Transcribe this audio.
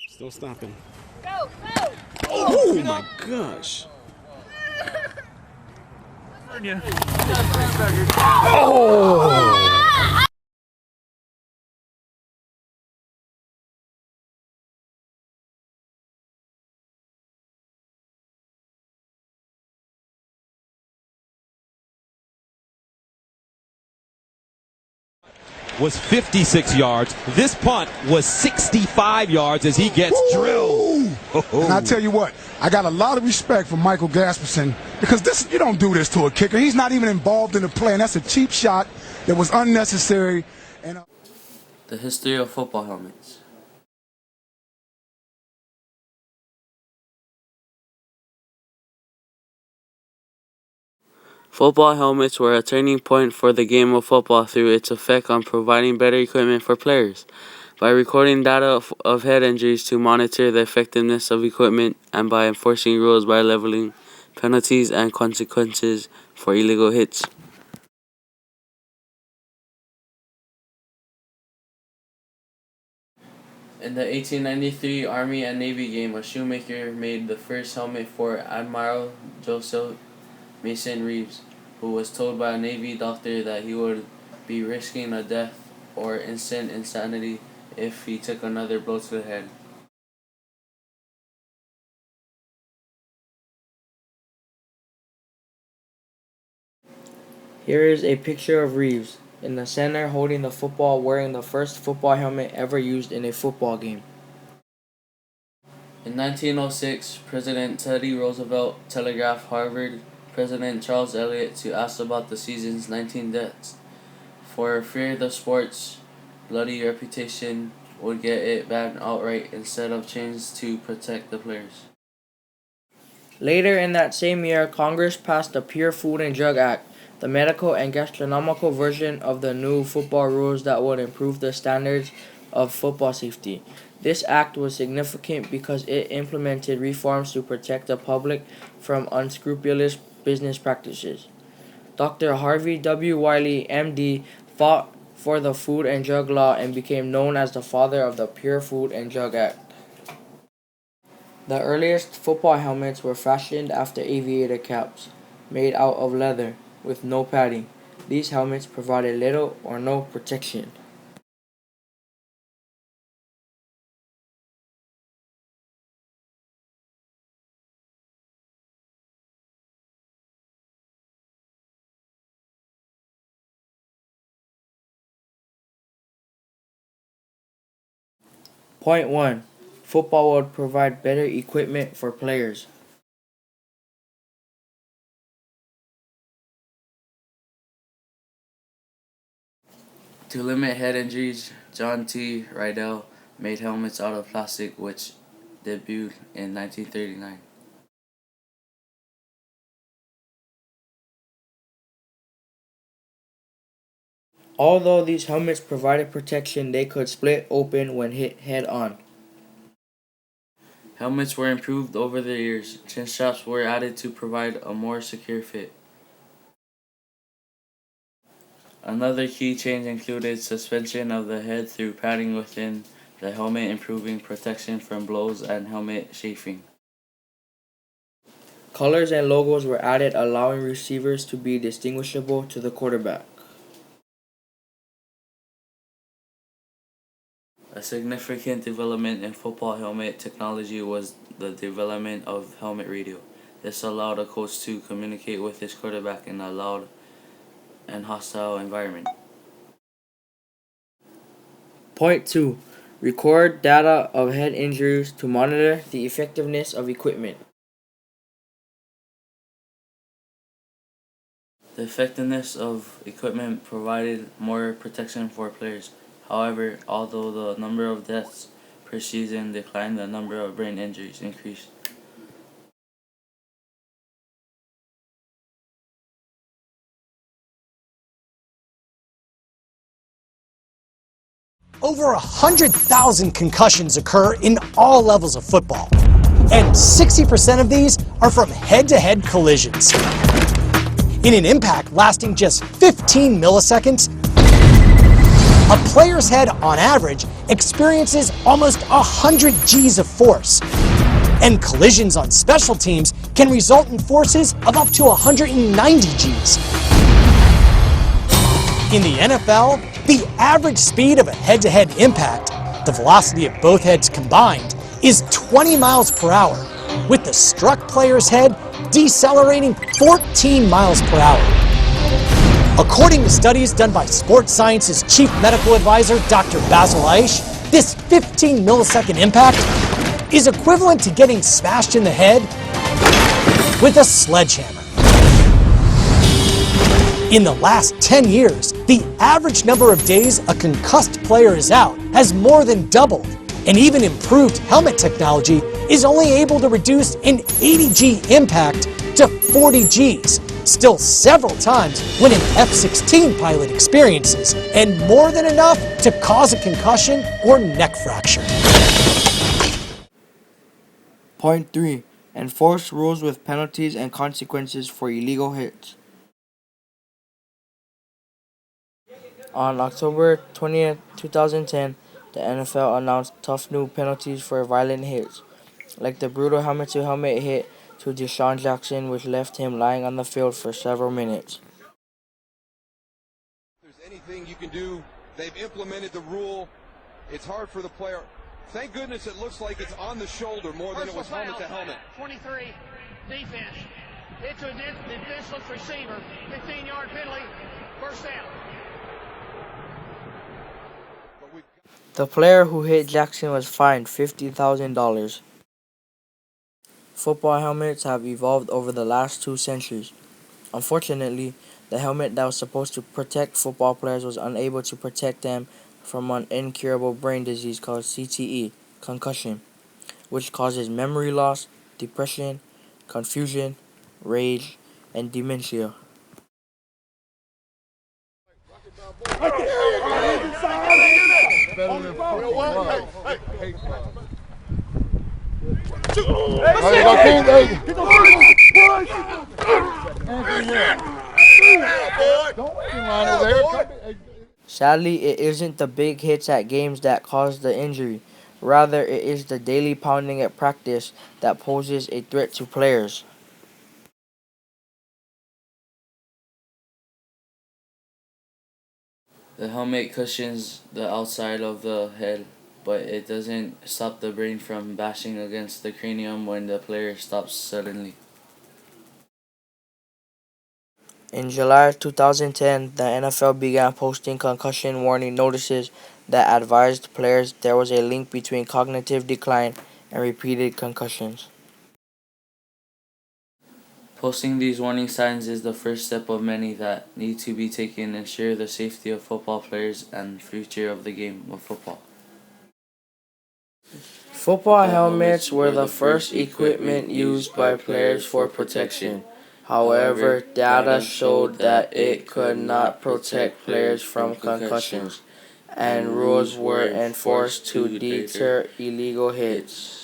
Still stopping. Go, go! Oh my gosh. Oh! Was 56 yards. This punt was 65 yards as he gets drilled. And I tell you what, I got a lot of respect for Michael Gasperson because you don't do this to a kicker. He's not even involved in the play, and that's a cheap shot that was unnecessary. And The history of football helmets. Football helmets were a turning point for the game of football through its effect on providing better equipment for players. By recording data of head injuries to monitor the effectiveness of equipment, and by enforcing rules by leveling penalties and consequences for illegal hits. In the 1893 Army and Navy game, a shoemaker made the first helmet for Admiral Joseph Mason Reeves, who was told by a Navy doctor that he would be risking a death or instant insanity if he took another blow to the head. Here is a picture of Reeves in the center holding the football, wearing the first football helmet ever used in a football game. In 1906, President Teddy Roosevelt telegraphed Harvard President Charles Eliot to ask about the season's 19 deaths, for fear the sport's bloody reputation would get it banned outright instead of changed to protect the players. Later in that same year, Congress passed the Pure Food and Drug Act, the medical and gastronomical version of the new football rules that would improve the standards of football safety. This act was significant because it implemented reforms to protect the public from unscrupulous business practices. Dr. Harvey W. Wiley, M.D., fought for the Food and Drug Law and became known as the father of the Pure Food and Drug Act. The earliest football helmets were fashioned after aviator caps, made out of leather, with no padding. These helmets provided little or no protection. Point 1. Football would provide better equipment for players. To limit head injuries, John T. Rydell made helmets out of plastic, which debuted in 1939. Although these helmets provided protection, they could split open when hit head-on. Helmets were improved over the years. Chin straps were added to provide a more secure fit. Another key change included suspension of the head through padding within the helmet, improving protection from blows and helmet chafing. Colors and logos were added, allowing receivers to be distinguishable to the quarterback. A significant development in football helmet technology was the development of helmet radio. This allowed a coach to communicate with his quarterback in a loud and hostile environment. Point 2. Record data of head injuries to monitor the effectiveness of equipment. The effectiveness of equipment provided more protection for players. However, although the number of deaths per season declined, the number of brain injuries increased. Over 100,000 concussions occur in all levels of football, and 60% of these are from head-to-head collisions. In an impact lasting just 15 milliseconds, a player's head, on average, experiences almost 100 Gs of force. And collisions on special teams can result in forces of up to 190 Gs. In the NFL, the average speed of a head-to-head impact, the velocity of both heads combined, is 20 miles per hour, with the struck player's head decelerating 14 miles per hour. According to studies done by Sports Science's chief medical advisor, Dr. Basil Aish, this 15 millisecond impact is equivalent to getting smashed in the head with a sledgehammer. In the last 10 years, the average number of days a concussed player is out has more than doubled, and even improved helmet technology is only able to reduce an 80G impact to 40 Gs, still several times when an F-16 pilot experiences, and more than enough to cause a concussion or neck fracture. Point 3. Enforce rules with penalties and consequences for illegal hits. On October 20th, 2010, the NFL announced tough new penalties for violent hits, like the brutal helmet-to-helmet hit to Deshaun Jackson, which left him lying on the field for several minutes. If there's anything you can do, they've implemented the rule. It's hard for the player. Thank goodness it looks like it's on the shoulder more than it was helmet to helmet. 23, defense. Hit to a defenseless receiver. 15-yard penalty. First down. The player who hit Jackson was fined $50,000. Football helmets have evolved over the last 2 centuries. Unfortunately, the helmet that was supposed to protect football players was unable to protect them from an incurable brain disease called CTE, concussion, which causes memory loss, depression, confusion, rage, and dementia. Sadly, it isn't the big hits at games that cause the injury. Rather, it is the daily pounding at practice that poses a threat to players. The helmet cushions the outside of the head, but it doesn't stop the brain from bashing against the cranium when the player stops suddenly. In July 2010, the NFL began posting concussion warning notices that advised players there was a link between cognitive decline and repeated concussions. Posting these warning signs is the first step of many that need to be taken to ensure the safety of football players and future of the game of football. Football helmets were the first equipment used by players for protection. However, data showed that it could not protect players from concussions, and rules were enforced to deter illegal hits.